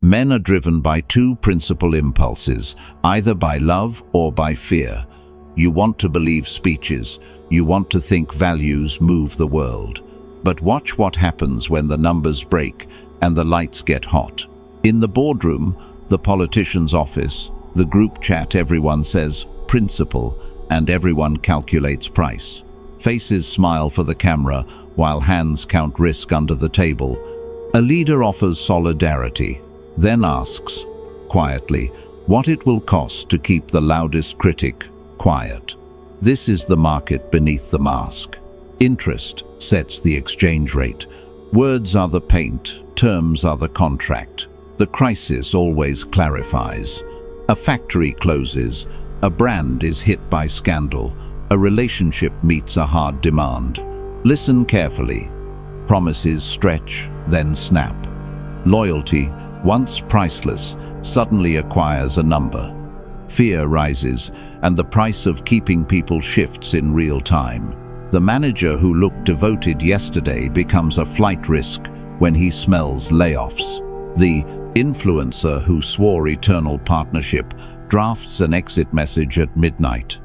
Men are driven by two principal impulses, either by love or by fear. You want to believe speeches, you want to think values move the world. But watch what happens when the numbers break and the lights get hot. In the boardroom, the politician's office, the group chat, everyone says principle and everyone calculates price. Faces smile for the camera while hands count risk under the table. A leader offers solidarity, then asks, quietly, what it will cost to keep the loudest critic quiet. This is the market beneath the mask. Interest sets the exchange rate. Words are the paint, terms are the contract. The crisis always clarifies. A factory closes, a brand is hit by scandal, a relationship meets a hard demand. Listen carefully. Promises stretch, then snap. Loyalty, once priceless, suddenly acquires a number. Fear rises, and the price of keeping people shifts in real time. The manager who looked devoted yesterday becomes a flight risk when he smells layoffs. The influencer who swore eternal partnership drafts an exit message at midnight.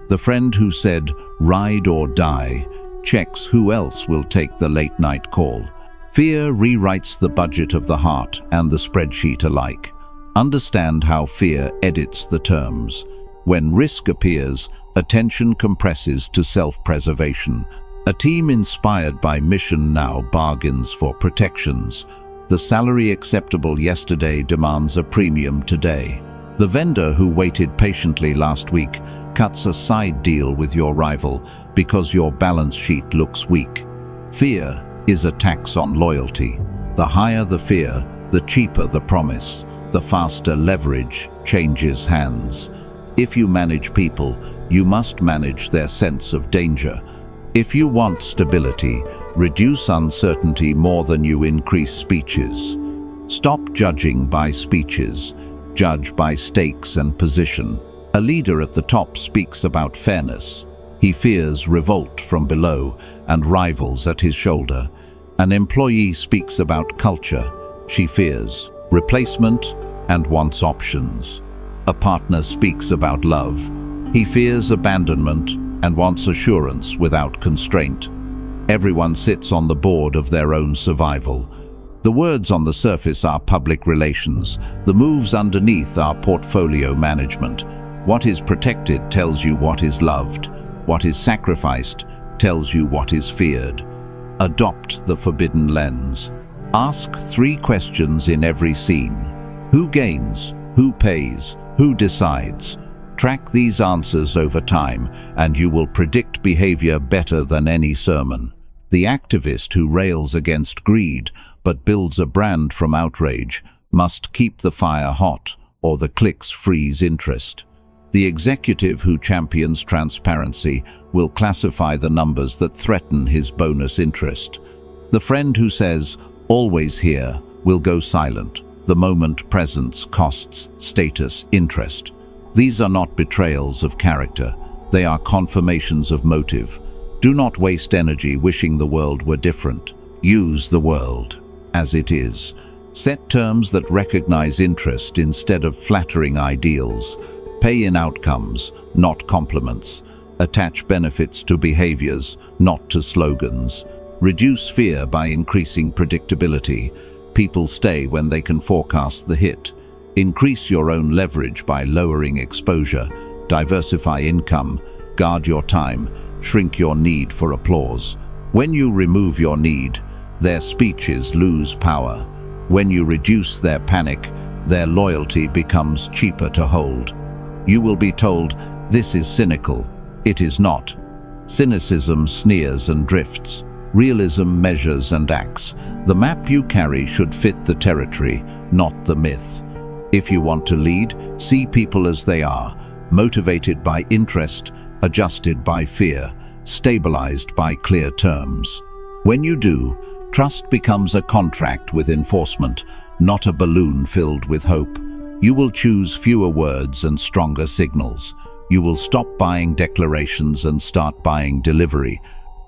The friend who said, ride or die, checks who else will take the late-night call. Fear rewrites the budget of the heart and the spreadsheet alike. Understand how fear edits the terms. When risk appears, attention compresses to self-preservation. A team inspired by mission now bargains for protections. The salary acceptable yesterday demands a premium today. The vendor who waited patiently last week cuts a side deal with your rival because your balance sheet looks weak. Fear is a tax on loyalty. The higher the fear, the cheaper the promise. The faster leverage changes hands. If you manage people, you must manage their sense of danger. If you want stability, reduce uncertainty more than you increase speeches. Stop judging by speeches. Judge by stakes and position. A leader at the top speaks about fairness. He fears revolt from below and rivals at his shoulder. An employee speaks about culture. She fears replacement and wants options. A partner speaks about love. He fears abandonment and wants assurance without constraint. Everyone sits on the board of their own survival. The words on the surface are public relations. The moves underneath are portfolio management. What is protected tells you what is loved. What is sacrificed tells you what is feared. Adopt the forbidden lens. Ask 3 questions in every scene. Who gains? Who pays? Who decides? Track these answers over time, and you will predict behavior better than any sermon. The activist who rails against greed but builds a brand from outrage must keep the fire hot, or the clicks freeze interest. The executive who champions transparency will classify the numbers that threaten his bonus interest. The friend who says, always here, will go silent the moment presence costs status, interest. These are not betrayals of character. They are confirmations of motive. Do not waste energy wishing the world were different. Use the world as it is. Set terms that recognize interest instead of flattering ideals. Pay in outcomes, not compliments. Attach benefits to behaviors, not to slogans. Reduce fear by increasing predictability. People stay when they can forecast the hit. Increase your own leverage by lowering exposure. Diversify income. Guard your time. Shrink your need for applause. When you remove your need, their speeches lose power. When you reduce their panic, their loyalty becomes cheaper to hold. You will be told, this is cynical. It is not. Cynicism sneers and drifts. Realism measures and acts. The map you carry should fit the territory, not the myth. If you want to lead, see people as they are, motivated by interest, adjusted by fear, stabilized by clear terms. When you do, trust becomes a contract with enforcement, not a balloon filled with hope. You will choose fewer words and stronger signals. You will stop buying declarations and start buying delivery.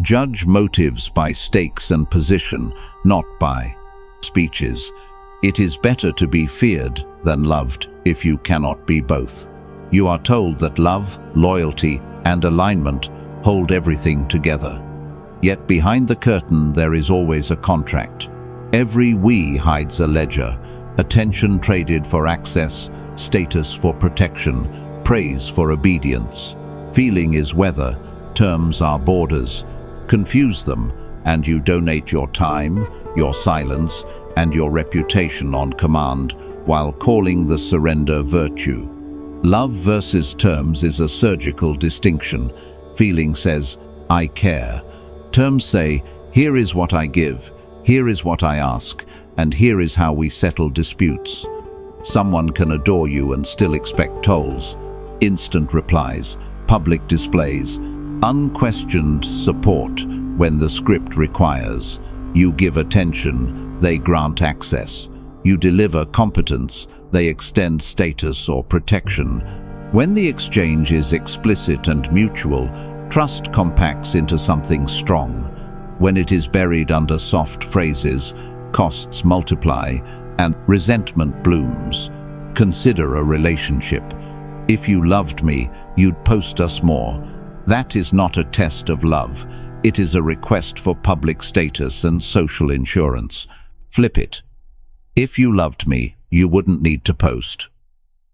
Judge motives by stakes and position, not by speeches. It is better to be feared than loved if you cannot be both. You are told that love, loyalty, and alignment hold everything together. Yet behind the curtain there is always a contract. Every we hides a ledger, attention traded for access, status for protection, praise for obedience. Feeling is weather, terms are borders. Confuse them, and you donate your time, your silence, and your reputation on command, while calling the surrender virtue. Love versus terms is a surgical distinction. Feeling says, I care. Terms say, here is what I give, here is what I ask, and here is how we settle disputes. Someone can adore you and still expect tolls, instant replies, public displays, unquestioned support when the script requires. You give attention, they grant access. You deliver competence, they extend status or protection. When the exchange is explicit and mutual, trust compacts into something strong. When it is buried under soft phrases, costs multiply and resentment blooms. Consider a relationship. If you loved me, you'd post us more. That is not a test of love. It is a request for public status and social insurance. Flip it. If you loved me, you wouldn't need to post.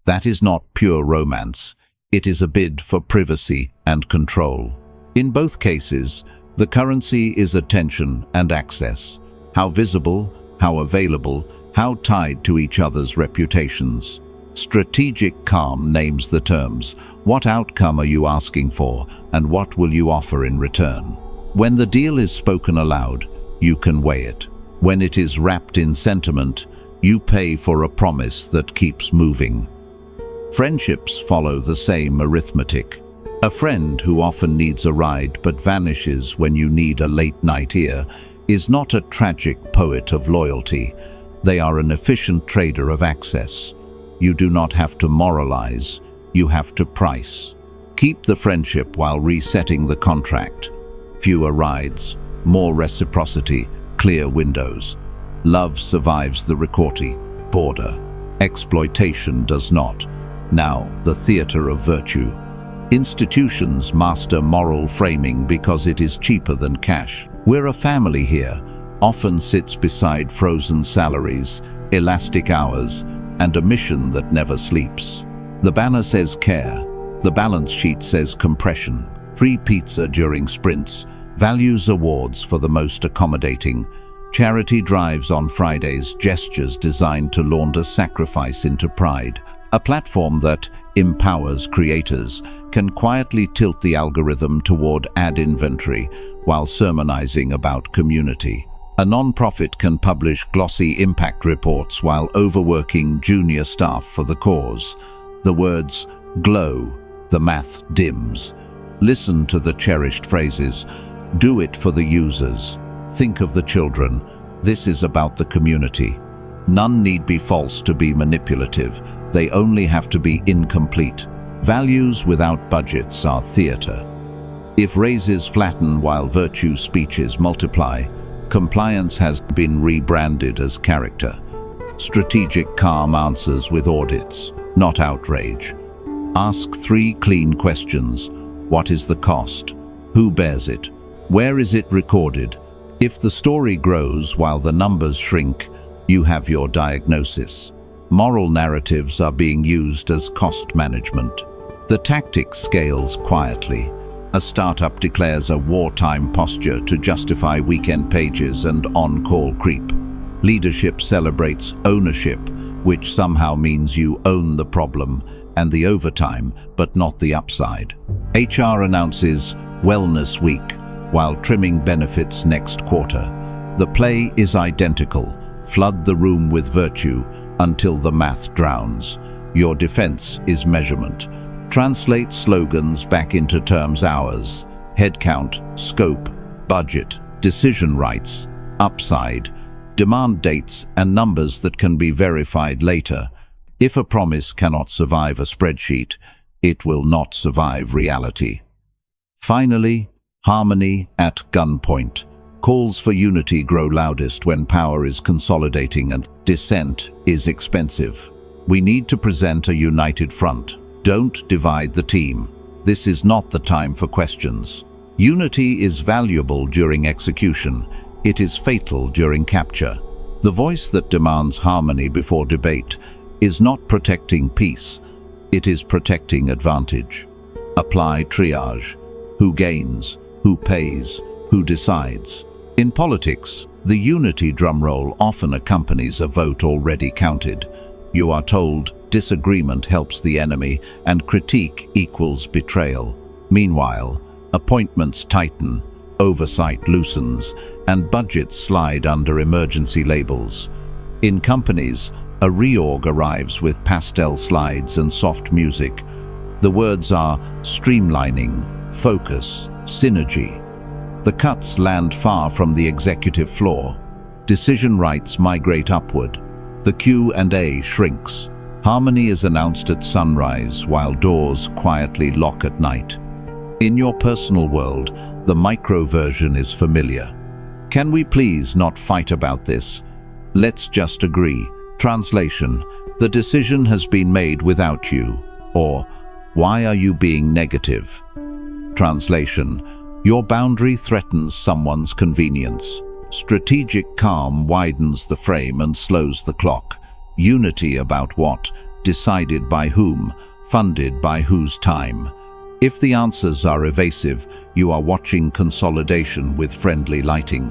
That is not pure romance. It is a bid for privacy and control. In both cases, the currency is attention and access. How visible, how available, how tied to each other's reputations. Strategic calm names the terms. What outcome are you asking for, and what will you offer in return? When the deal is spoken aloud, you can weigh it. When it is wrapped in sentiment, you pay for a promise that keeps moving. Friendships follow the same arithmetic. A friend who often needs a ride but vanishes when you need a late-night ear is not a tragic poet of loyalty. They are an efficient trader of access. You do not have to moralize, you have to price. Keep the friendship while resetting the contract. Fewer rides, more reciprocity, clear windows. Love survives the recorte, border. Exploitation does not. Now, the theater of virtue. Institutions master moral framing because it is cheaper than cash. We're a family here, often sits beside frozen salaries, elastic hours, and a mission that never sleeps. The banner says care. The balance sheet says compression. Free pizza during sprints. Values awards for the most accommodating. Charity drives on Fridays, gestures designed to launder sacrifice into pride. A platform that empowers creators can quietly tilt the algorithm toward ad inventory while sermonizing about community. A non-profit can publish glossy impact reports while overworking junior staff for the cause. The words glow, the math dims. Listen to the cherished phrases. Do it for the users. Think of the children. This is about the community. None need be false to be manipulative. They only have to be incomplete. Values without budgets are theater. If raises flatten while virtue speeches multiply, compliance has been rebranded as character. Strategic calm answers with audits, not outrage. Ask 3 clean questions. What is the cost? Who bears it? Where is it recorded? If the story grows while the numbers shrink, you have your diagnosis. Moral narratives are being used as cost management. The tactic scales quietly. A startup declares a wartime posture to justify weekend pages and on-call creep. Leadership celebrates ownership, which somehow means you own the problem and the overtime, but not the upside. HR announces Wellness Week while trimming benefits next quarter. The play is identical. Flood the room with virtue until the math drowns. Your defense is measurement. Translate slogans back into terms hours, headcount, scope, budget, decision rights, upside, demand dates and numbers that can be verified later. If a promise cannot survive a spreadsheet, it will not survive reality. Finally, harmony at gunpoint. Calls for unity grow loudest when power is consolidating and dissent is expensive. We need to present a united front. Don't divide the team. This is not the time for questions. Unity is valuable during execution. It is fatal during capture. The voice that demands harmony before debate is not protecting peace. It is protecting advantage. Apply triage. Who gains? Who pays? Who decides? In politics, the unity drumroll often accompanies a vote already counted. You are told disagreement helps the enemy and critique equals betrayal. Meanwhile, appointments tighten, oversight loosens, and budgets slide under emergency labels. In companies, a reorg arrives with pastel slides and soft music. The words are streamlining, focus, synergy. The cuts land far from the executive floor. Decision rights migrate upward. The Q&A shrinks. Harmony is announced at sunrise while doors quietly lock at night. In your personal world, the micro version is familiar. Can we please not fight about this? Let's just agree. Translation: the decision has been made without you. Or, why are you being negative? Translation: your boundary threatens someone's convenience. Strategic calm widens the frame and slows the clock. Unity about what? Decided by whom? Funded by whose time? If the answers are evasive, you are watching consolidation with friendly lighting.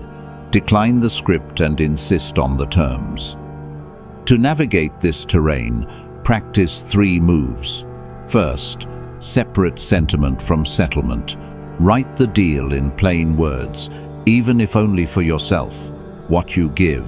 Decline the script and insist on the terms. To navigate this terrain, practice 3 moves. First, separate sentiment from settlement. Write the deal in plain words, even if only for yourself. What you give,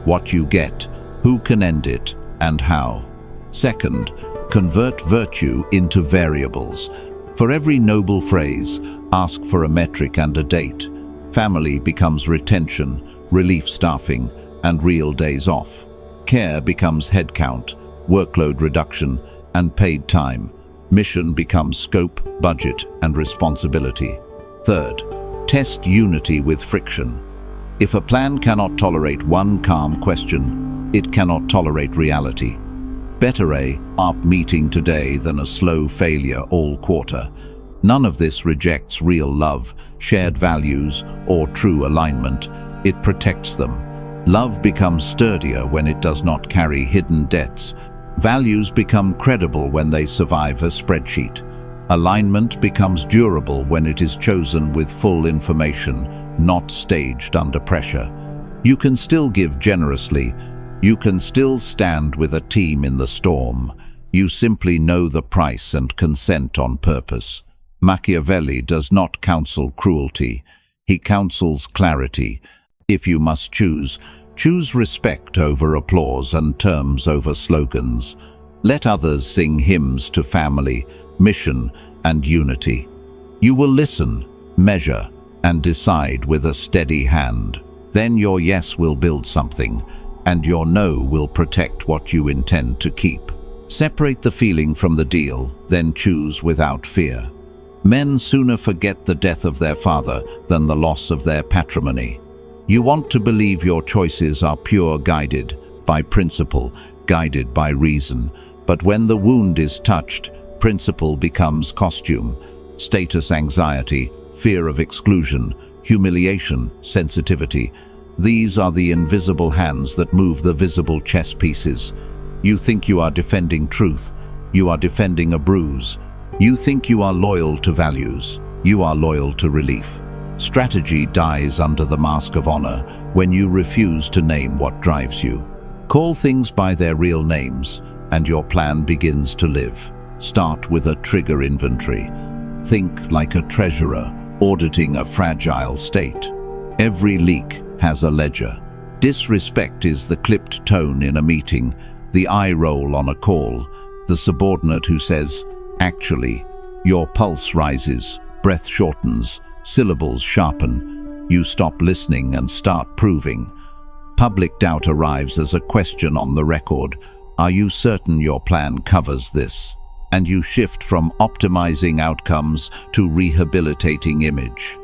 what you get, who can end it, and how. Second, convert virtue into variables. For every noble phrase, ask for a metric and a date. Family becomes retention, relief staffing, and real days off. Care becomes headcount, workload reduction, and paid time. Mission becomes scope, budget, and responsibility. Third, test unity with friction. If a plan cannot tolerate one calm question, it cannot tolerate reality. Better a sharp meeting today than a slow failure all quarter. None of this rejects real love, shared values, or true alignment. It protects them. Love becomes sturdier when it does not carry hidden debts. Values become credible when they survive a spreadsheet. Alignment becomes durable when it is chosen with full information, not staged under pressure. You can still give generously. You can still stand with a team in the storm. You simply know the price and consent on purpose. Machiavelli does not counsel cruelty. He counsels clarity. If you must choose, choose respect over applause and terms over slogans. Let others sing hymns to family, mission, and unity. You will listen, measure, and decide with a steady hand. Then your yes will build something, and your no will protect what you intend to keep. Separate the feeling from the deal, then choose without fear. Men sooner forget the death of their father than the loss of their patrimony. You want to believe your choices are pure, guided by principle, guided by reason. But when the wound is touched, principle becomes costume. Status anxiety, fear of exclusion, humiliation, sensitivity. These are the invisible hands that move the visible chess pieces. You think you are defending truth. You are defending a bruise. You think you are loyal to values. You are loyal to relief. Strategy dies under the mask of honor when you refuse to name what drives you. Call things by their real names, and your plan begins to live. Start with a trigger inventory. Think like a treasurer auditing a fragile state. Every leak has a ledger. Disrespect is the clipped tone in a meeting, the eye roll on a call, the subordinate who says, "Actually," your pulse rises, breath shortens, syllables sharpen. You stop listening and start proving. Public doubt arrives as a question on the record. Are you certain your plan covers this? And you shift from optimizing outcomes to rehabilitating image.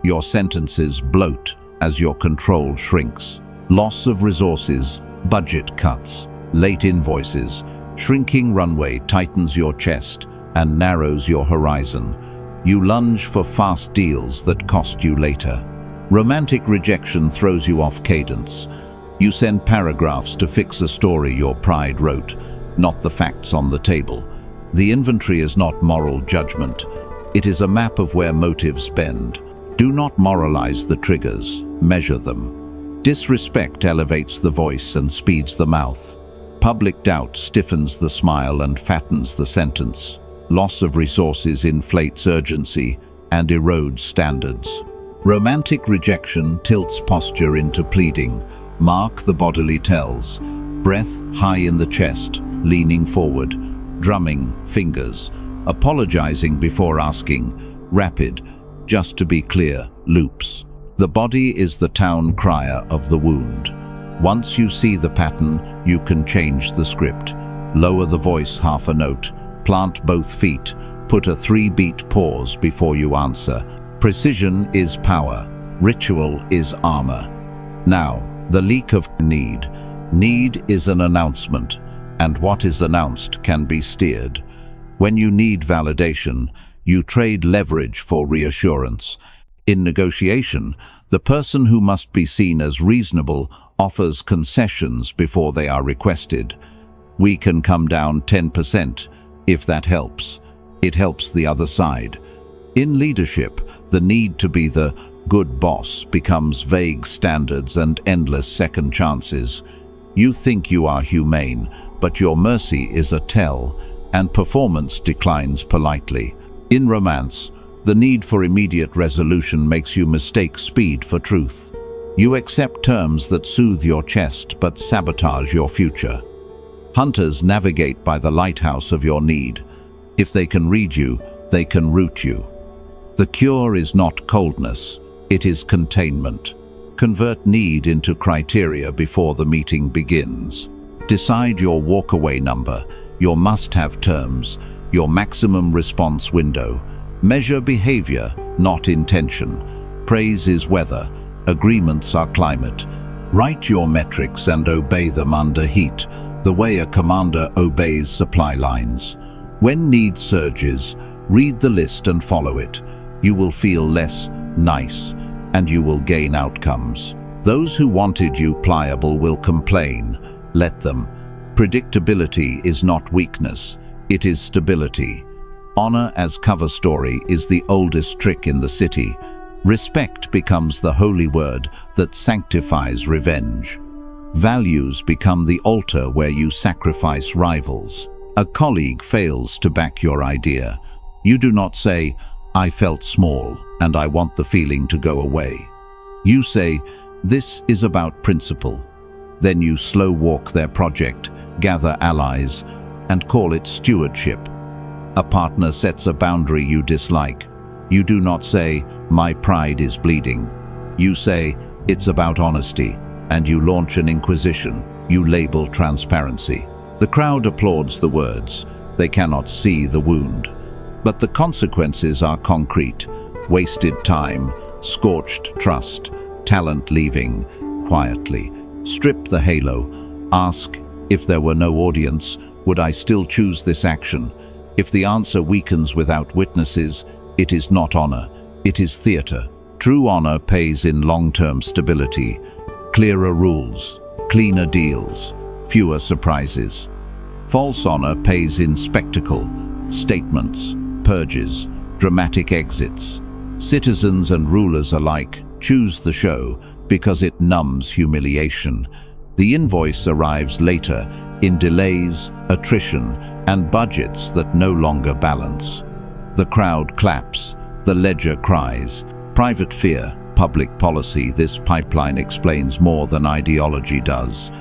Your sentences bloat, as your control shrinks. Loss of resources, budget cuts, late invoices, shrinking runway tightens your chest and narrows your horizon. You lunge for fast deals that cost you later. Romantic rejection throws you off cadence. You send paragraphs to fix a story your pride wrote, not the facts on the table. The inventory is not moral judgment. It is a map of where motives bend. Do not moralize the triggers, measure them. Disrespect elevates the voice and speeds the mouth. Public doubt stiffens the smile and fattens the sentence. Loss of resources inflates urgency and erodes standards. Romantic rejection tilts posture into pleading. Mark the bodily tells. Breath high in the chest, leaning forward, drumming fingers, apologizing before asking, rapid, just to be clear, loops. The body is the town crier of the wound. Once you see the pattern, you can change the script. Lower the voice half a note, plant both feet, put a 3-beat pause before you answer. Precision is power, ritual is armor. Now, the leak of need. Need is an announcement, and what is announced can be steered. When you need validation, you trade leverage for reassurance. In negotiation, the person who must be seen as reasonable offers concessions before they are requested. We can come down 10%, if that helps. It helps the other side. In leadership, the need to be the good boss becomes vague standards and endless second chances. You think you are humane, but your mercy is a tell, and performance declines politely. In romance, the need for immediate resolution makes you mistake speed for truth. You accept terms that soothe your chest but sabotage your future. Hunters navigate by the lighthouse of your need. If they can read you, they can root you. The cure is not coldness, it is containment. Convert need into criteria before the meeting begins. Decide your walkaway number, your must-have terms, your maximum response window. Measure behavior, not intention. Praise is weather, agreements are climate. Write your metrics and obey them under heat, the way a commander obeys supply lines. When need surges, read the list and follow it. You will feel less nice, and you will gain outcomes. Those who wanted you pliable will complain. Let them. Predictability is not weakness, it is stability. Honor as cover story is the oldest trick in the city. Respect becomes the holy word that sanctifies revenge. Values become the altar where you sacrifice rivals. A colleague fails to back your idea. You do not say, "I felt small and I want the feeling to go away." You say, "This is about principle." Then you slow walk their project, gather allies, and call it stewardship. A partner sets a boundary you dislike. You do not say, "My pride is bleeding." You say, "It's about honesty," and you launch an inquisition. You label transparency. The crowd applauds the words. They cannot see the wound. But the consequences are concrete. Wasted time, scorched trust, talent leaving quietly. Strip the halo. Ask, if there were no audience, would I still choose this action? If the answer weakens without witnesses, it is not honor, it is theater. True honor pays in long-term stability. Clearer rules, cleaner deals, fewer surprises. False honor pays in spectacle, statements, purges, dramatic exits. Citizens and rulers alike choose the show because it numbs humiliation. The invoice arrives later in delays, attrition, and budgets that no longer balance. The crowd claps, the ledger cries. Private fear, public policy, this pipeline explains more than ideology does.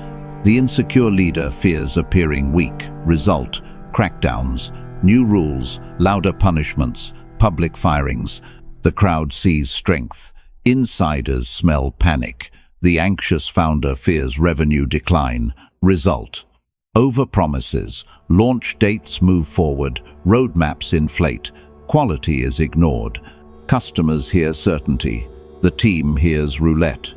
The insecure leader fears appearing weak. Result, crackdowns, new rules, louder punishments, public firings. The crowd sees strength. Insiders smell panic. The anxious founder fears revenue decline. Result, overpromises, launch dates move forward, roadmaps inflate, quality is ignored. Customers hear certainty. The team hears roulette.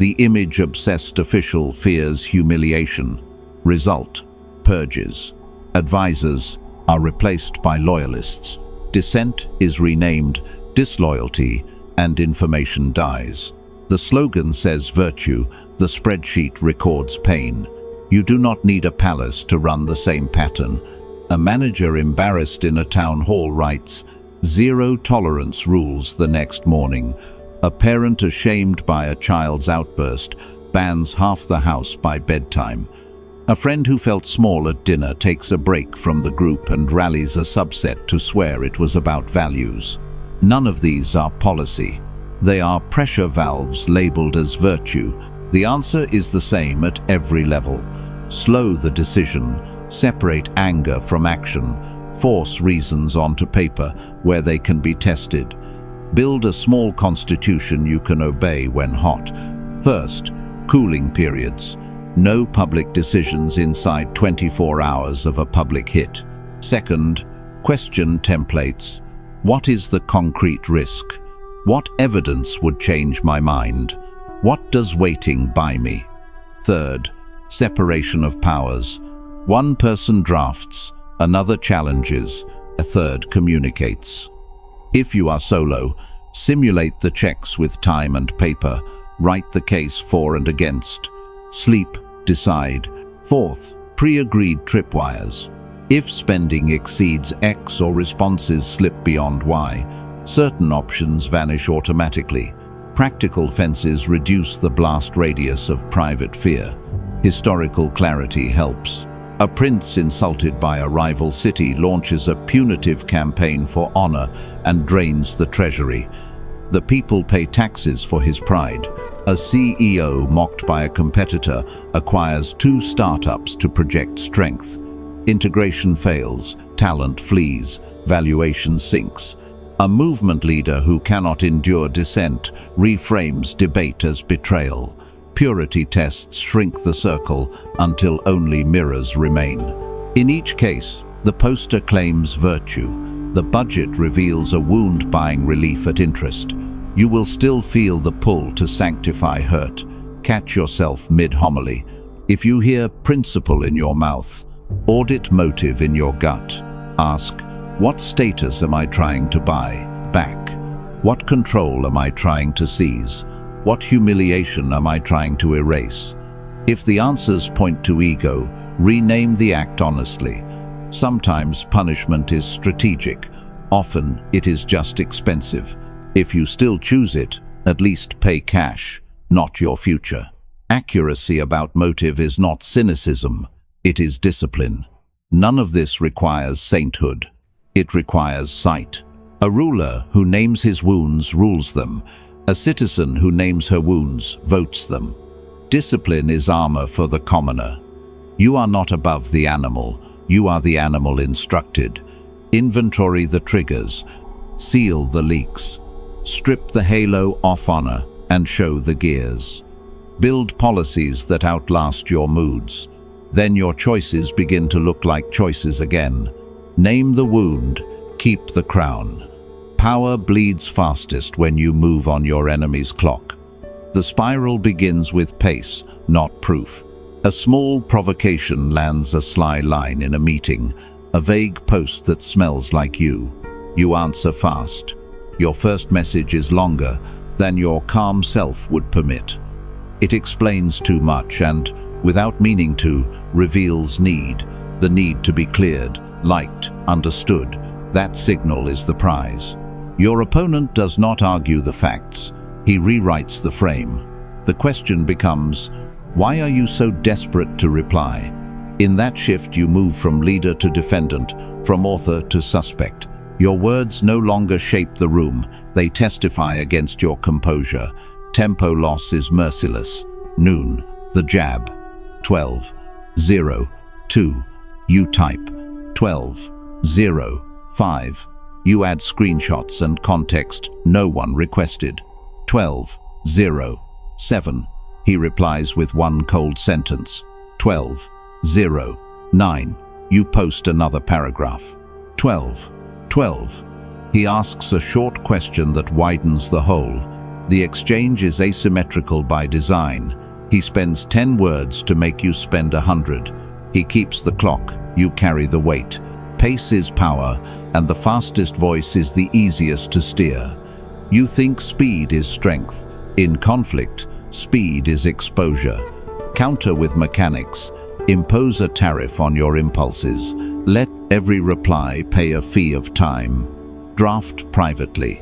The image-obsessed official fears humiliation. Result: purges. Advisors are replaced by loyalists. Dissent is renamed disloyalty, and information dies. The slogan says virtue, the spreadsheet records pain. You do not need a palace to run the same pattern. A manager embarrassed in a town hall writes, "Zero tolerance" rules the next morning. A parent ashamed by a child's outburst bans half the house by bedtime. A friend who felt small at dinner takes a break from the group and rallies a subset to swear it was about values. None of these are policy. They are pressure valves labeled as virtue. The answer is the same at every level. Slow the decision, separate anger from action, force reasons onto paper where they can be tested. Build a small constitution you can obey when hot. First, cooling periods. No public decisions inside 24 hours of a public hit. Second, question templates. What is the concrete risk? What evidence would change my mind? What does waiting buy me? Third, separation of powers. One person drafts, another challenges, a third communicates. If you are solo, simulate the checks with time and paper. Write the case for and against. Sleep, decide. Fourth, pre-agreed tripwires. If spending exceeds X or responses slip beyond Y, certain options vanish automatically. Practical fences reduce the blast radius of private fear. Historical clarity helps. A prince insulted by a rival city launches a punitive campaign for honor and drains the treasury. The people pay taxes for his pride. A CEO mocked by a competitor acquires 2 startups to project strength. Integration fails, talent flees, valuation sinks. A movement leader who cannot endure dissent reframes debate as betrayal. Purity tests shrink the circle until only mirrors remain. In each case, the poster claims virtue. The budget reveals a wound buying relief at interest. You will still feel the pull to sanctify hurt. Catch yourself mid-homily. If you hear principle in your mouth, audit motive in your gut. Ask, what status am I trying to buy back? What control am I trying to seize? What humiliation am I trying to erase? If the answers point to ego, rename the act honestly. Sometimes punishment is strategic. Often it is just expensive. If you still choose it, at least pay cash, not your future. Accuracy about motive is not cynicism, it is discipline. None of this requires sainthood. It requires sight. A ruler who names his wounds rules them. A citizen who names her wounds votes them. Discipline is armor for the commoner. You are not above the animal, you are the animal instructed. Inventory the triggers, seal the leaks. Strip the halo off honor and show the gears. Build policies that outlast your moods. Then your choices begin to look like choices again. Name the wound, keep the crown. Power bleeds fastest when you move on your enemy's clock. The spiral begins with pace, not proof. A small provocation lands a sly line in a meeting, a vague post that smells like you. You answer fast. Your first message is longer than your calm self would permit. It explains too much and, without meaning to, reveals need. The need to be cleared, liked, understood. That signal is the prize. Your opponent does not argue the facts. He rewrites the frame. The question becomes, why are you so desperate to reply? In that shift you move from leader to defendant, from author to suspect. Your words no longer shape the room, they testify against your composure. Tempo loss is merciless. Noon, the jab. 12, 0, 2. You type. 12, 0, 5. You add screenshots and context no one requested. 12, 0, 7. He replies with one cold sentence. 12, 0, 9. You post another paragraph. 12, 12. He asks a short question that widens the hole. The exchange is asymmetrical by design. He spends 10 words to make you spend 100. He keeps the clock, you carry the weight. Pace is power, and the fastest voice is the easiest to steer. You think speed is strength. In conflict, speed is exposure. Counter with mechanics. Impose a tariff on your impulses. Let every reply pay a fee of time. Draft privately.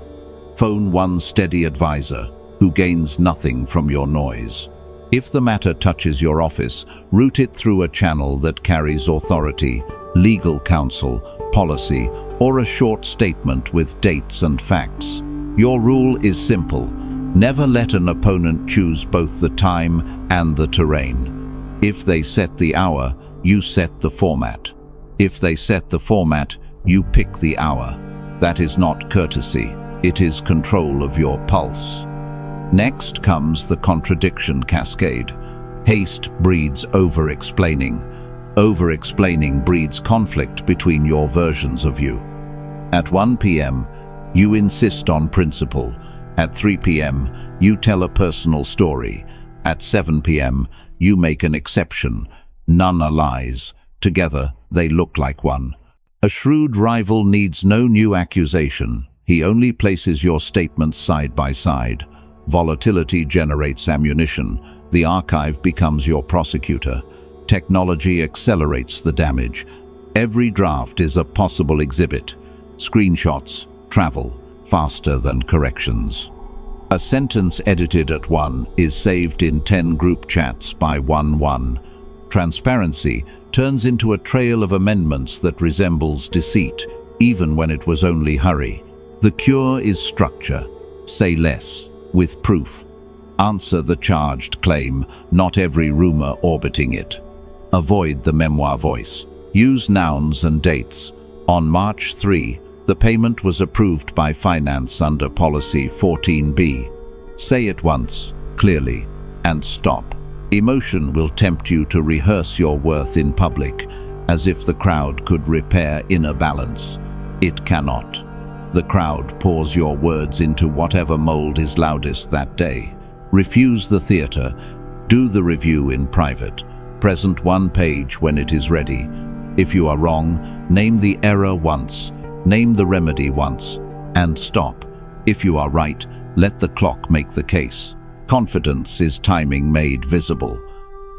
Phone one steady advisor who gains nothing from your noise. If the matter touches your office, route it through a channel that carries authority, legal counsel, policy, or a short statement with dates and facts. Your rule is simple. Never let an opponent choose both the time and the terrain. If they set the hour, you set the format. If they set the format, you pick the hour. That is not courtesy. It is control of your pulse. Next comes the contradiction cascade. Haste breeds over-explaining. Over-explaining breeds conflict between your versions of you. At 1 p.m., you insist on principle. At 3 p.m., you tell a personal story. At 7 p.m., you make an exception. None are lies. Together, they look like one. A shrewd rival needs no new accusation. He only places your statements side by side. Volatility generates ammunition. The archive becomes your prosecutor. Technology accelerates the damage. Every draft is a possible exhibit. Screenshots travel faster than corrections. A sentence edited at 1 is saved in 10 group chats by 1-1. Transparency turns into a trail of amendments that resembles deceit, even when it was only hurry. The cure is structure. Say less, with proof. Answer the charged claim, not every rumor orbiting it. Avoid the memoir voice. Use nouns and dates. On March 3, the payment was approved by Finance under Policy 14B. Say it once, clearly, and stop. Emotion will tempt you to rehearse your worth in public, as if the crowd could repair inner balance. It cannot. The crowd pours your words into whatever mold is loudest that day. Refuse the theater. Do the review in private. Present one page when it is ready. If you are wrong, name the error once. Name the remedy once. And stop. If you are right, let the clock make the case. Confidence is timing made visible.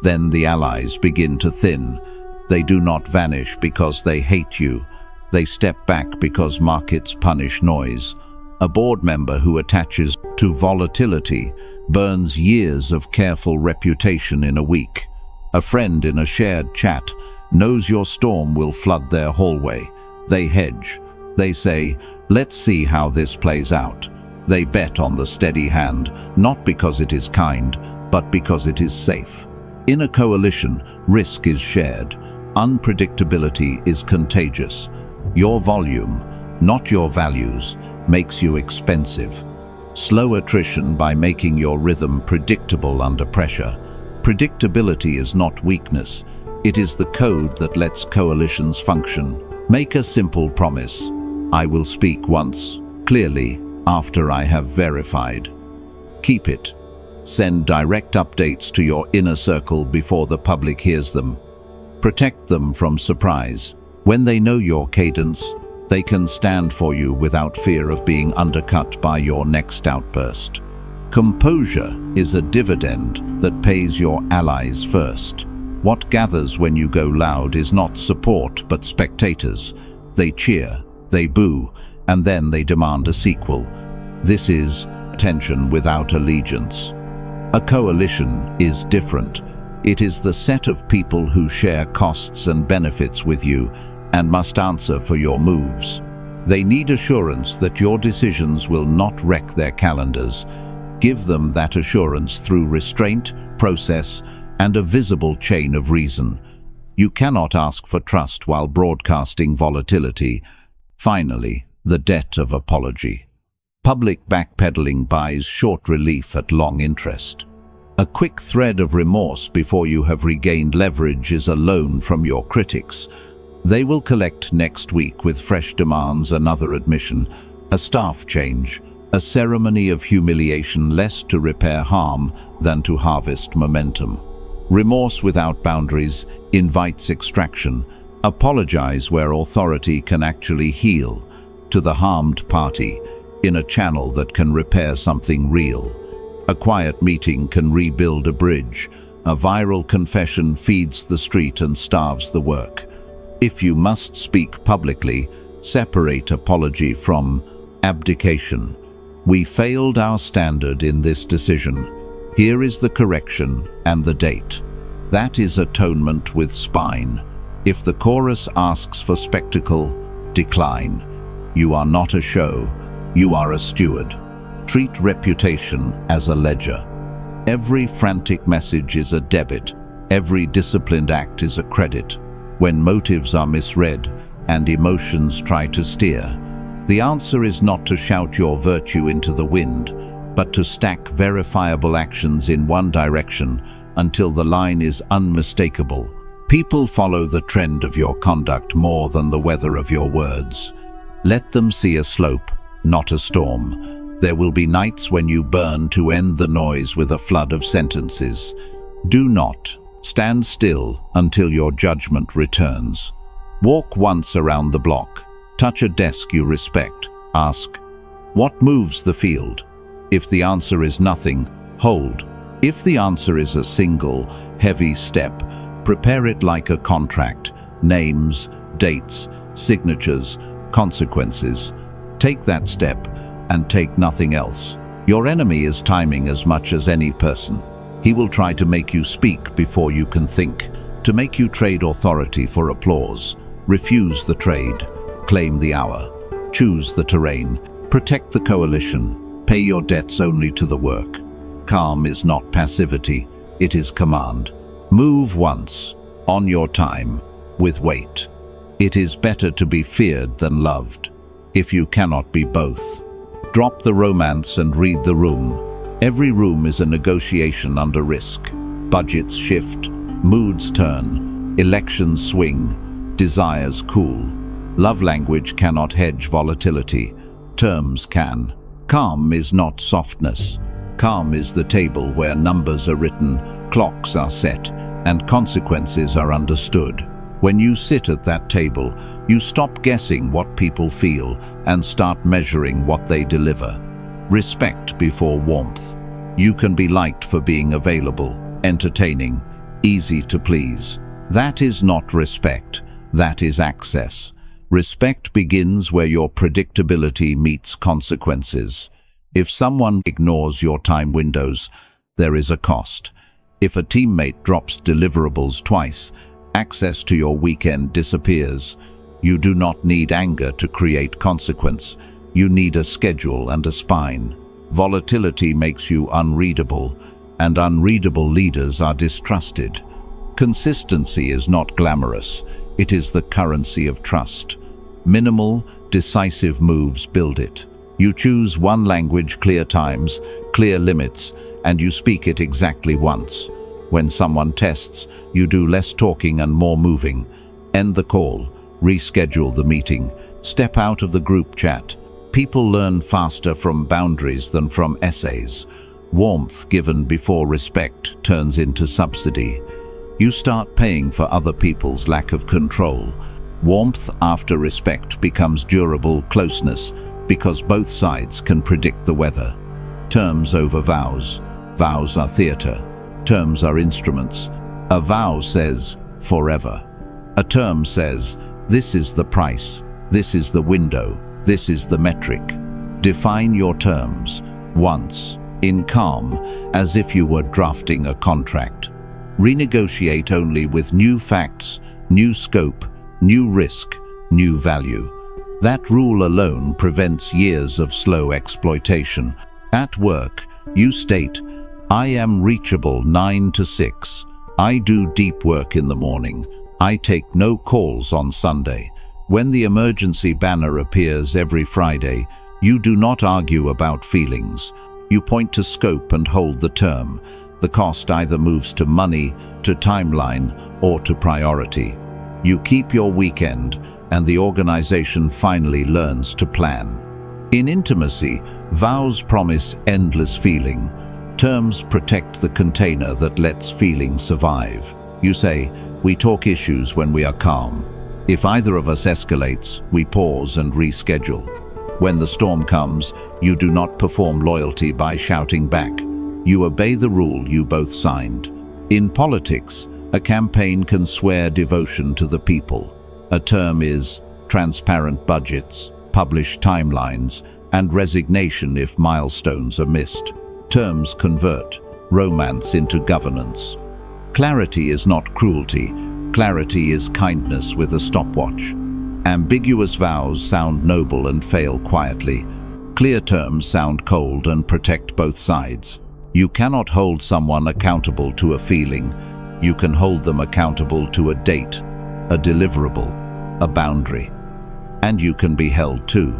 Then the allies begin to thin. They do not vanish because they hate you. They step back because markets punish noise. A board member who attaches to volatility burns years of careful reputation in a week. A friend in a shared chat knows your storm will flood their hallway. They hedge. They say, let's see how this plays out. They bet on the steady hand, not because it is kind, but because it is safe. In a coalition, risk is shared. Unpredictability is contagious. Your volume, not your values, makes you expensive. Slow attrition by making your rhythm predictable under pressure. Predictability is not weakness. It is the code that lets coalitions function. Make a simple promise. I will speak once, clearly, after I have verified. Keep it. Send direct updates to your inner circle before the public hears them. Protect them from surprise. When they know your cadence, they can stand for you without fear of being undercut by your next outburst. Composure is a dividend that pays your allies first. What gathers when you go loud is not support but spectators. They cheer, they boo, and then they demand a sequel. This is tension without allegiance. A coalition is different. It is the set of people who share costs and benefits with you and must answer for your moves. They need assurance that your decisions will not wreck their calendars. Give them that assurance through restraint, process, and a visible chain of reason. You cannot ask for trust while broadcasting volatility. Finally, the debt of apology. Public backpedaling buys short relief at long interest. A quick thread of remorse before you have regained leverage is a loan from your critics. They will collect next week with fresh demands, another admission, a staff change, a ceremony of humiliation less to repair harm than to harvest momentum. Remorse without boundaries invites extraction. Apologize where authority can actually heal, to the harmed party, in a channel that can repair something real. A quiet meeting can rebuild a bridge. A viral confession feeds the street and starves the work. If you must speak publicly, separate apology from abdication. We failed our standard in this decision. Here is the correction and the date. That is atonement with spine. If the chorus asks for spectacle, decline. You are not a show, you are a steward. Treat reputation as a ledger. Every frantic message is a debit, every disciplined act is a credit. When motives are misread and emotions try to steer, the answer is not to shout your virtue into the wind, but to stack verifiable actions in one direction until the line is unmistakable. People follow the trend of your conduct more than the weather of your words. Let them see a slope, not a storm. There will be nights when you burn to end the noise with a flood of sentences. Do not stand still until your judgment returns. Walk once around the block. Touch a desk you respect. Ask, what moves the field? If the answer is nothing, hold. If the answer is a single, heavy step, prepare it like a contract. Names, dates, signatures, consequences. Take that step and take nothing else. Your enemy is timing as much as any person. He will try to make you speak before you can think, to make you trade authority for applause. Refuse the trade. Claim the hour. Choose the terrain. Protect the coalition. Pay your debts only to the work. Calm is not passivity, it is command. Move once, on your time, with weight. It is better to be feared than loved, if you cannot be both. Drop the romance and read the room. Every room is a negotiation under risk. Budgets shift, moods turn, elections swing, desires cool. Love language cannot hedge volatility. Terms can. Calm is not softness. Calm is the table where numbers are written, clocks are set, and consequences are understood. When you sit at that table, you stop guessing what people feel and start measuring what they deliver. Respect before warmth. You can be liked for being available, entertaining, easy to please. That is not respect, that is access. Respect begins where your predictability meets consequences. If someone ignores your time windows, there is a cost. If a teammate drops deliverables twice, access to your weekend disappears. You do not need anger to create consequence. You need a schedule and a spine. Volatility makes you unreadable, and unreadable leaders are distrusted. Consistency is not glamorous. It is the currency of trust. Minimal, decisive moves build it. You choose one language, clear times, clear limits, and you speak it exactly once. When someone tests, you do less talking and more moving. End the call, reschedule the meeting, step out of the group chat. People learn faster from boundaries than from essays. Warmth given before respect turns into subsidy. You start paying for other people's lack of control. Warmth after respect becomes durable closeness, because both sides can predict the weather. Terms over vows. Vows are theatre. Terms are instruments. A vow says, forever. A term says, this is the price, this is the window, this is the metric. Define your terms, once, in calm, as if you were drafting a contract. Renegotiate only with new facts, new scope, new risk, new value. That rule alone prevents years of slow exploitation. At work, you state, I am reachable 9 to 6. I do deep work in the morning. I take no calls on Sunday. When the emergency banner appears every Friday, you do not argue about feelings. You point to scope and hold the term. The cost either moves to money, to timeline, or to priority. You keep your weekend, and the organization finally learns to plan. In intimacy, vows promise endless feeling. Terms protect the container that lets feeling survive. You say, "We talk issues when we are calm." If either of us escalates, we pause and reschedule. When the storm comes, you do not perform loyalty by shouting back. You obey the rule you both signed. In politics, a campaign can swear devotion to the people. A term is transparent budgets, published timelines, and resignation if milestones are missed. Terms convert romance into governance. Clarity is not cruelty. Clarity is kindness with a stopwatch. Ambiguous vows sound noble and fail quietly. Clear terms sound cold and protect both sides. You cannot hold someone accountable to a feeling. You can hold them accountable to a date, a deliverable, a boundary. And you can be held too.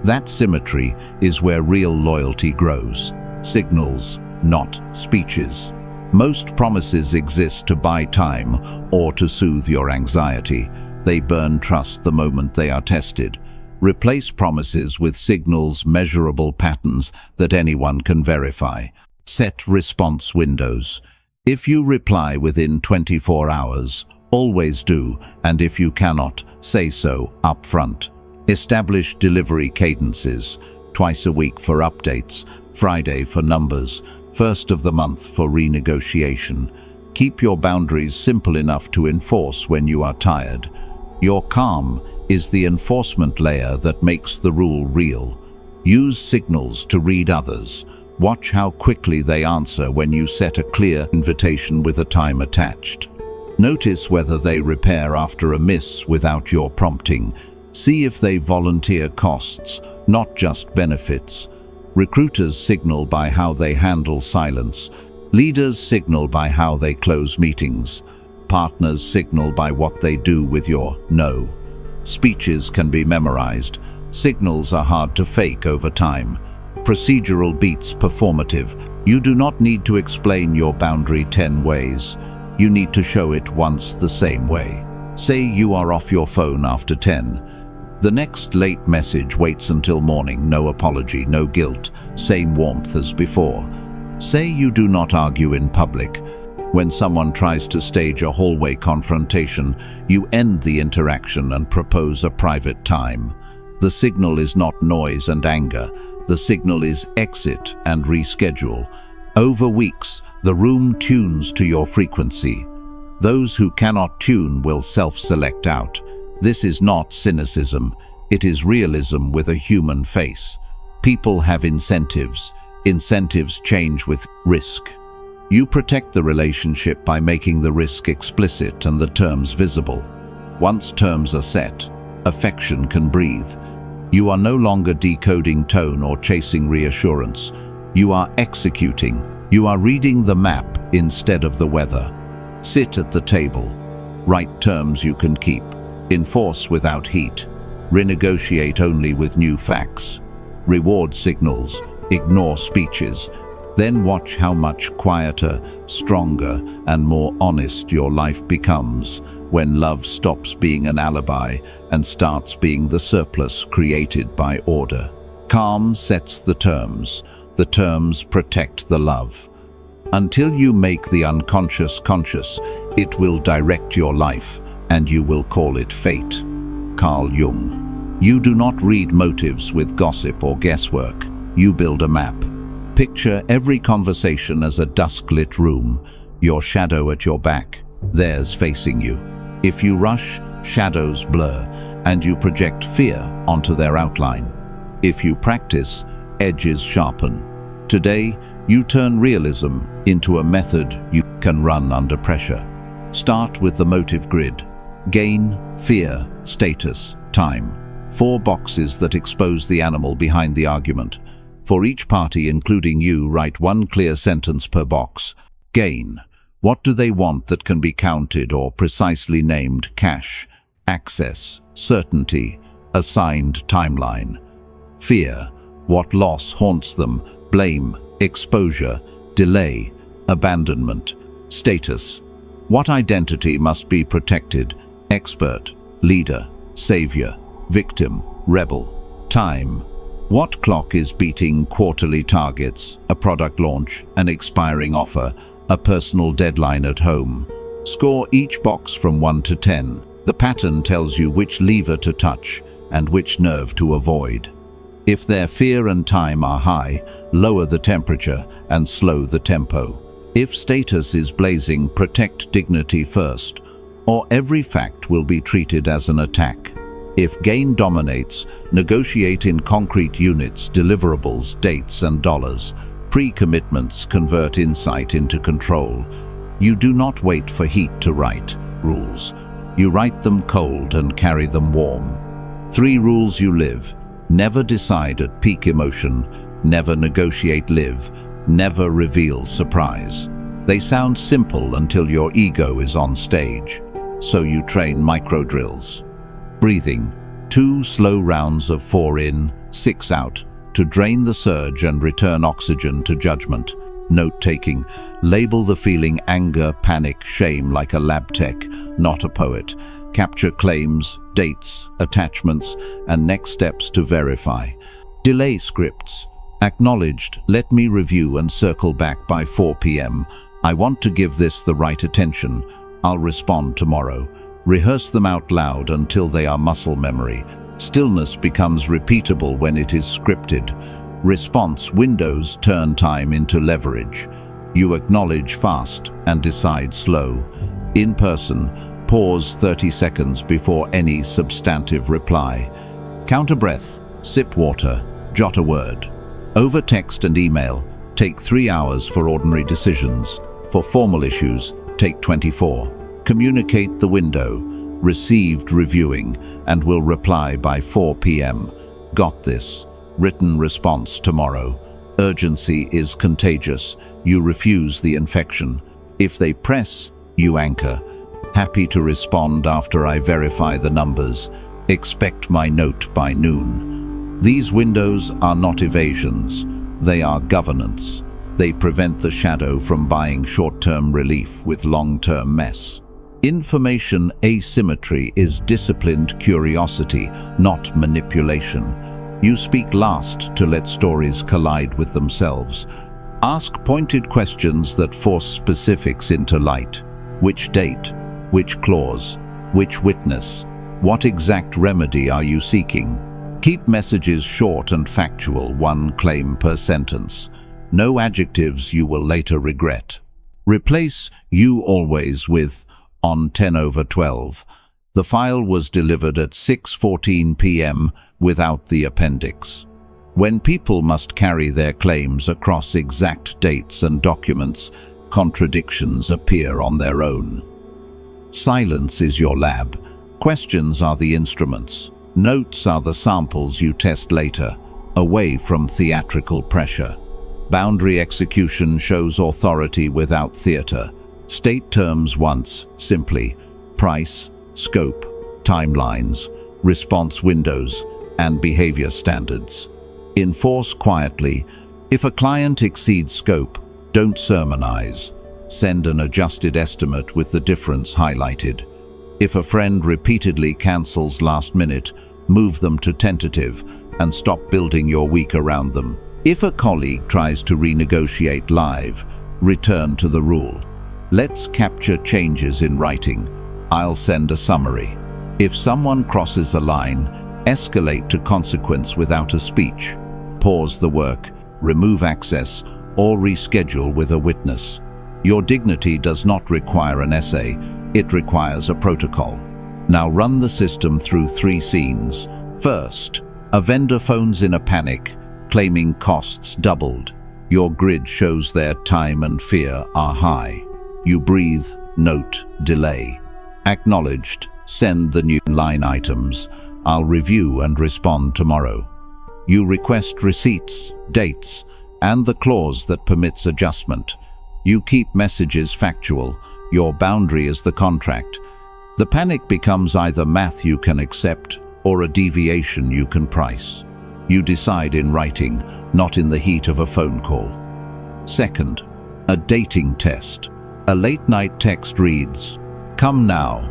That symmetry is where real loyalty grows. Signals, not speeches. Most promises exist to buy time or to soothe your anxiety. They burn trust the moment they are tested. Replace promises with signals, measurable patterns that anyone can verify. Set response windows. If you reply within 24 hours, always do, and if you cannot, say so upfront. Establish delivery cadences, twice a week for updates, Friday for numbers, first of the month for renegotiation. Keep your boundaries simple enough to enforce when you are tired. Your calm is the enforcement layer that makes the rule real. Use signals to read others. Watch how quickly they answer when you set a clear invitation with a time attached. Notice whether they repair after a miss without your prompting. See if they volunteer costs, not just benefits. Recruiters signal by how they handle silence. Leaders signal by how they close meetings. Partners signal by what they do with your no. Speeches can be memorized. Signals are hard to fake over time. Procedural beats performative. You do not need to explain your boundary 10 ways. You need to show it once the same way. Say you are off your phone after 10. The next late message waits until morning. No apology, no guilt. Same warmth as before. Say you do not argue in public. When someone tries to stage a hallway confrontation, you end the interaction and propose a private time. The signal is not noise and anger. The signal is exit and reschedule. Over weeks, the room tunes to your frequency. Those who cannot tune will self-select out. This is not cynicism. It is realism with a human face. People have incentives. Incentives change with risk. You protect the relationship by making the risk explicit and the terms visible. Once terms are set, affection can breathe. You are no longer decoding tone or chasing reassurance. You are executing. You are reading the map instead of the weather. Sit at the table. Write terms you can keep. Enforce without heat. Renegotiate only with new facts. Reward signals. Ignore speeches. Then watch how much quieter, stronger, and more honest your life becomes when love stops being an alibi and starts being the surplus created by order. Calm sets the terms. The terms protect the love. Until you make the unconscious conscious, it will direct your life, and you will call it fate. Carl Jung. You do not read motives with gossip or guesswork. You build a map. Picture every conversation as a dusk-lit room, your shadow at your back, theirs facing you. If you rush, shadows blur, and you project fear onto their outline. If you practice, edges sharpen. Today, you turn realism into a method you can run under pressure. Start with the motive grid. Gain, fear, status, time. 4 boxes that expose the animal behind the argument. For each party, including you, write 1 clear sentence per box. Gain. What do they want that can be counted or precisely named? Cash, access, certainty, assigned timeline. Fear. What loss haunts them? Blame, exposure, delay, abandonment. Status. What identity must be protected? Expert, leader, savior, victim, rebel. Time. What clock is beating quarterly targets, a product launch, an expiring offer, a personal deadline at home? Score each box from 1 to 10. The pattern tells you which lever to touch and which nerve to avoid. If their fear and time are high, lower the temperature and slow the tempo. If status is blazing, protect dignity first, or every fact will be treated as an attack. If gain dominates, negotiate in concrete units, deliverables, dates and dollars. Pre-commitments convert insight into control. You do not wait for heat to write rules. You write them cold and carry them warm. 3 rules you live. Never decide at peak emotion. Never negotiate live. Never reveal surprise. They sound simple until your ego is on stage. So you train micro-drills. Breathing. 2 slow rounds of 4 in, 6 out, to drain the surge and return oxygen to judgment. Note-taking. Label the feeling anger, panic, shame like a lab tech, not a poet. Capture claims, dates, attachments, and next steps to verify. Delay scripts. Acknowledged, let me review and circle back by 4 p.m. I want to give this the right attention. I'll respond tomorrow. Rehearse them out loud until they are muscle memory. Stillness becomes repeatable when it is scripted. Response windows turn time into leverage. You acknowledge fast and decide slow. In person, pause 30 seconds before any substantive reply. Count a breath, sip water, jot a word. Over text and email, take 3 hours for ordinary decisions. For formal issues, take 24. Communicate the window, received reviewing, and will reply by 4 p.m. Got this. Written response tomorrow. Urgency is contagious. You refuse the infection. If they press, you anchor. Happy to respond after I verify the numbers. Expect my note by noon. These windows are not evasions. They are governance. They prevent the shadow from buying short-term relief with long-term mess. Information asymmetry is disciplined curiosity, not manipulation. You speak last to let stories collide with themselves. Ask pointed questions that force specifics into light. Which date? Which clause? Which witness? What exact remedy are you seeking? Keep messages short and factual, 1 claim per sentence. No adjectives you will later regret. Replace "you always" with "on 10/12. The file was delivered at 6:14 p.m. without the appendix." When people must carry their claims across exact dates and documents, contradictions appear on their own. Silence is your lab. Questions are the instruments. Notes are the samples you test later, away from theatrical pressure. Boundary execution shows authority without theater. State terms once, simply. Price, scope, timelines, response windows, and behavior standards. Enforce quietly. If a client exceeds scope, don't sermonize. Send an adjusted estimate with the difference highlighted. If a friend repeatedly cancels last minute, move them to tentative and stop building your week around them. If a colleague tries to renegotiate live, return to the rule. Let's capture changes in writing. I'll send a summary. If someone crosses a line, escalate to consequence without a speech. Pause the work, remove access, or reschedule with a witness. Your dignity does not require an essay, it requires a protocol. Now run the system through 3 scenes. First, a vendor phones in a panic, claiming costs doubled. Your grid shows their time and fear are high. You breathe, note, delay. Acknowledged, send the new line items. I'll review and respond tomorrow. You request receipts, dates, and the clause that permits adjustment. You keep messages factual. Your boundary is the contract. The panic becomes either math you can accept or a deviation you can price. You decide in writing, not in the heat of a phone call. Second, a dating test. A late-night text reads, "Come now."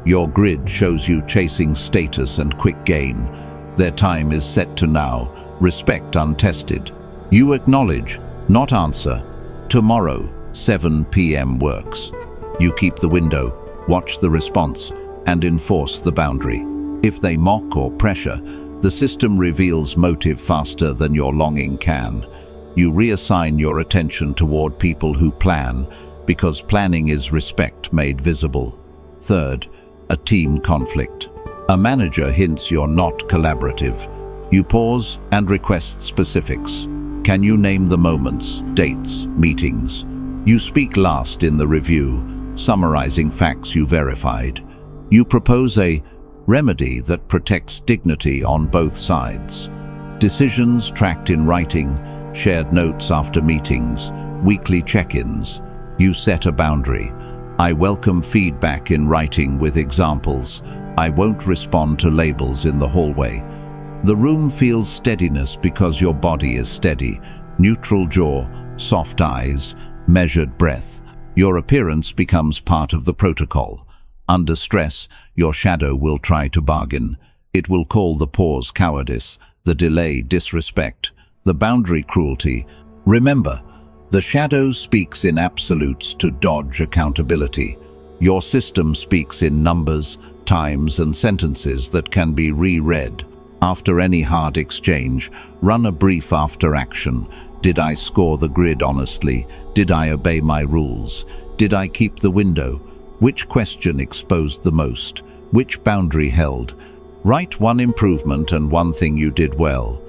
Your grid shows you chasing status and quick gain. Their time is set to now. respect untested. You acknowledge, not answer. Tomorrow, 7 p.m. works. You keep the window, watch the response, and enforce the boundary. If they mock or pressure, the system reveals motive faster than your longing can. You reassign your attention toward people who plan, because planning is respect made visible. Third, a team conflict. A manager hints you're not collaborative. You pause and request specifics. Can you name the moments, dates, meetings? You speak last in the review, summarizing facts you verified. You propose a remedy that protects dignity on both sides. Decisions tracked in writing, shared notes after meetings, weekly check-ins. You set a boundary. I welcome feedback in writing with examples. I won't respond to labels in the hallway. The room feels steadiness because your body is steady. Neutral jaw, soft eyes, measured breath. Your appearance becomes part of the protocol. Under stress, your shadow will try to bargain. It will call the pause cowardice, the delay disrespect, the boundary cruelty. Remember, the shadow speaks in absolutes to dodge accountability. Your system speaks in numbers, times, and sentences that can be reread. After any hard exchange, run a brief after-action. Did I score the grid honestly? Did I obey my rules? Did I keep the window? Which question exposed the most? Which boundary held? Write one improvement and one thing you did well.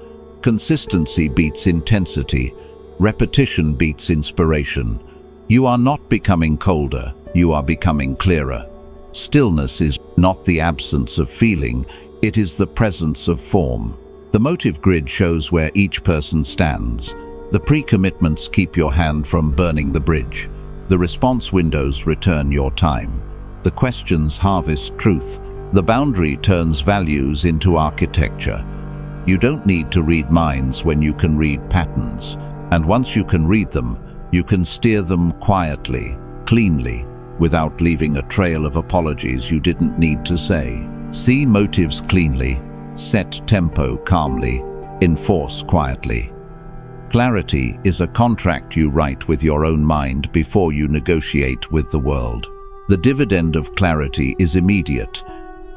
Consistency beats intensity. Repetition beats inspiration. You are not becoming colder, you are becoming clearer. Stillness is not the absence of feeling, it is the presence of form. The motive grid shows where each person stands. The pre-commitments keep your hand from burning the bridge. The response windows return your time. The questions harvest truth. The boundary turns values into architecture. You don't need to read minds when you can read patterns. And once you can read them, you can steer them quietly, cleanly, without leaving a trail of apologies you didn't need to say. See motives cleanly, set tempo calmly, enforce quietly. Clarity is a contract you write with your own mind before you negotiate with the world. The dividend of clarity is immediate.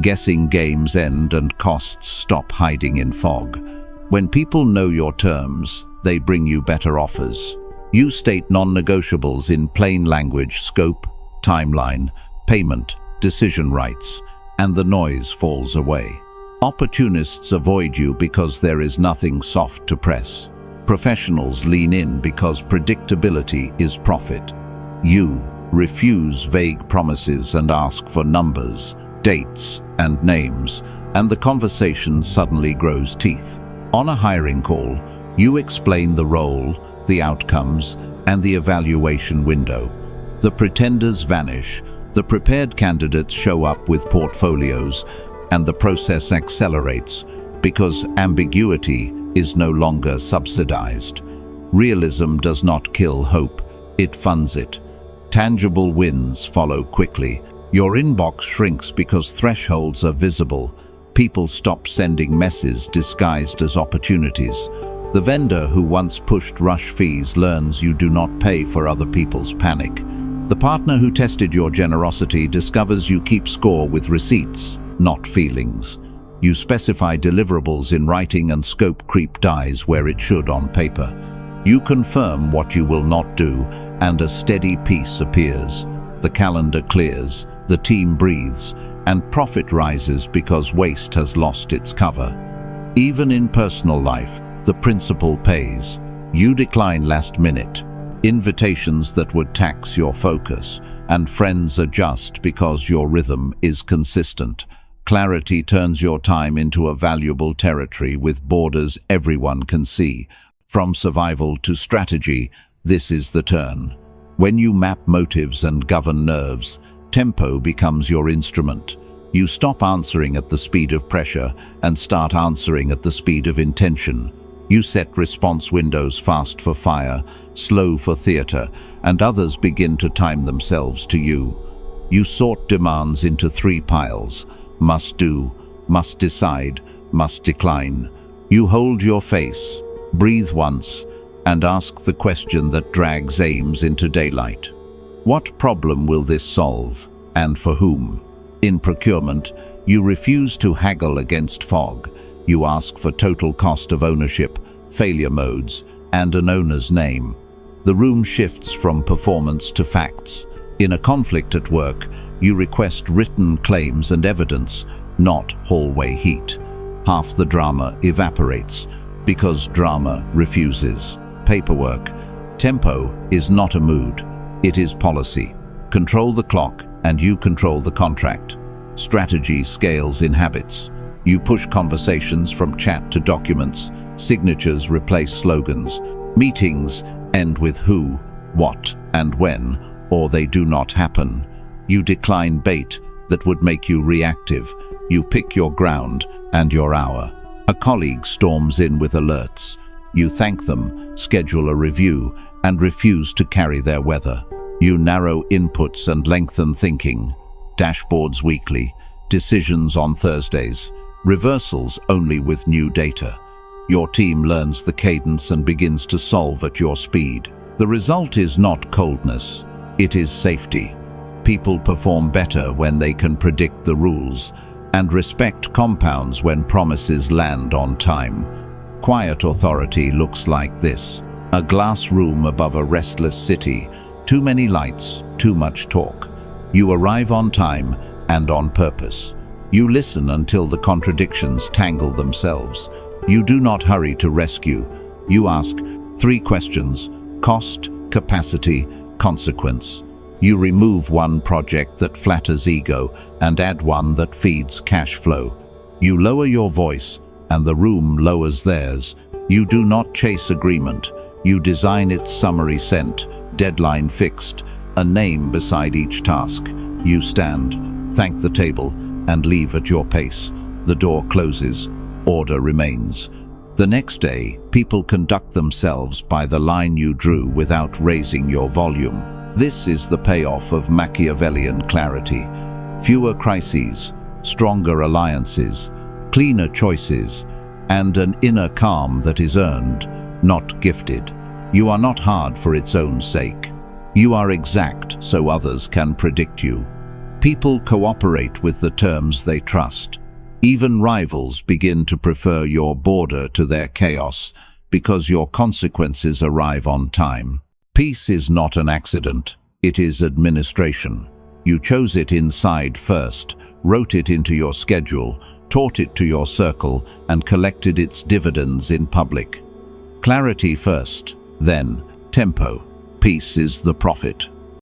Guessing games end and costs stop hiding in fog. When people know your terms, they bring you better offers. You state non-negotiables in plain language: scope, timeline, payment, decision rights, and the noise falls away. Opportunists avoid you because there is nothing soft to press. Professionals lean in because predictability is profit. You refuse vague promises and ask for numbers, dates, and names, and the conversation suddenly grows teeth. On a hiring call, you explain the role, the outcomes, and the evaluation window. The pretenders vanish, the prepared candidates show up with portfolios, and the process accelerates because ambiguity is no longer subsidized. Realism does not kill hope, it funds it. Tangible wins follow quickly. Your inbox shrinks because thresholds are visible. People stop sending messes disguised as opportunities. The vendor who once pushed rush fees learns you do not pay for other people's panic. The partner who tested your generosity discovers you keep score with receipts, not feelings. You specify deliverables in writing and scope creep dies where it should on paper. You confirm what you will not do, and a steady peace appears. The calendar clears, the team breathes, and profit rises because waste has lost its cover. Even in personal life, the principle pays. You decline last minute invitations that would tax your focus, and friends adjust because your rhythm is consistent. Clarity turns your time into a valuable territory with borders everyone can see. From survival to strategy, this is the turn. When you map motives and govern nerves, tempo becomes your instrument. You stop answering at the speed of pressure and start answering at the speed of intention. You set response windows fast for fire, slow for theater, and others begin to time themselves to you. You sort demands into 3 piles: must do, must decide, must decline. You hold your face, breathe once, and ask the question that drags aims into daylight. What problem will this solve, and for whom? In procurement, you refuse to haggle against fog. You ask for total cost of ownership, failure modes, and an owner's name. The room shifts from performance to facts. In a conflict at work, you request written claims and evidence, not hallway heat. Half the drama evaporates because drama refuses. Paperwork. Tempo is not a mood, it is policy. Control the clock and you control the contract. Strategy scales in habits. You push conversations from chat to documents. Signatures replace slogans. Meetings end with who, what, and when, or they do not happen. You decline bait that would make you reactive. You pick your ground and your hour. A colleague storms in with alerts. You thank them, schedule a review, and refuse to carry their weather. You narrow inputs and lengthen thinking. Dashboards weekly, decisions on Thursdays, reversals only with new data. Your team learns the cadence and begins to solve at your speed. The result is not coldness, it is safety. People perform better when they can predict the rules, and respect compounds when promises land on time. Quiet authority looks like this: a glass room above a restless city, too many lights, too much talk. You arrive on time and on purpose. You listen until the contradictions tangle themselves. You do not hurry to rescue. You ask 3 questions: cost, capacity, consequence. You remove one project that flatters ego and add one that feeds cash flow. You lower your voice and the room lowers theirs. You do not chase agreement. You design its summary sent, deadline fixed, a name beside each task. You stand, thank the table, and leave at your pace. The door closes, order remains. The next day, people conduct themselves by the line you drew without raising your volume. This is the payoff of Machiavellian clarity. Fewer crises, stronger alliances, cleaner choices, and an inner calm that is earned, not gifted. You are not hard for its own sake. You are exact so others can predict you. People cooperate with the terms they trust. Even rivals begin to prefer your border to their chaos because your consequences arrive on time. Peace is not an accident, it is administration. You chose it inside first, wrote it into your schedule, taught it to your circle, and collected its dividends in public. Clarity first, then tempo. Peace is the profit.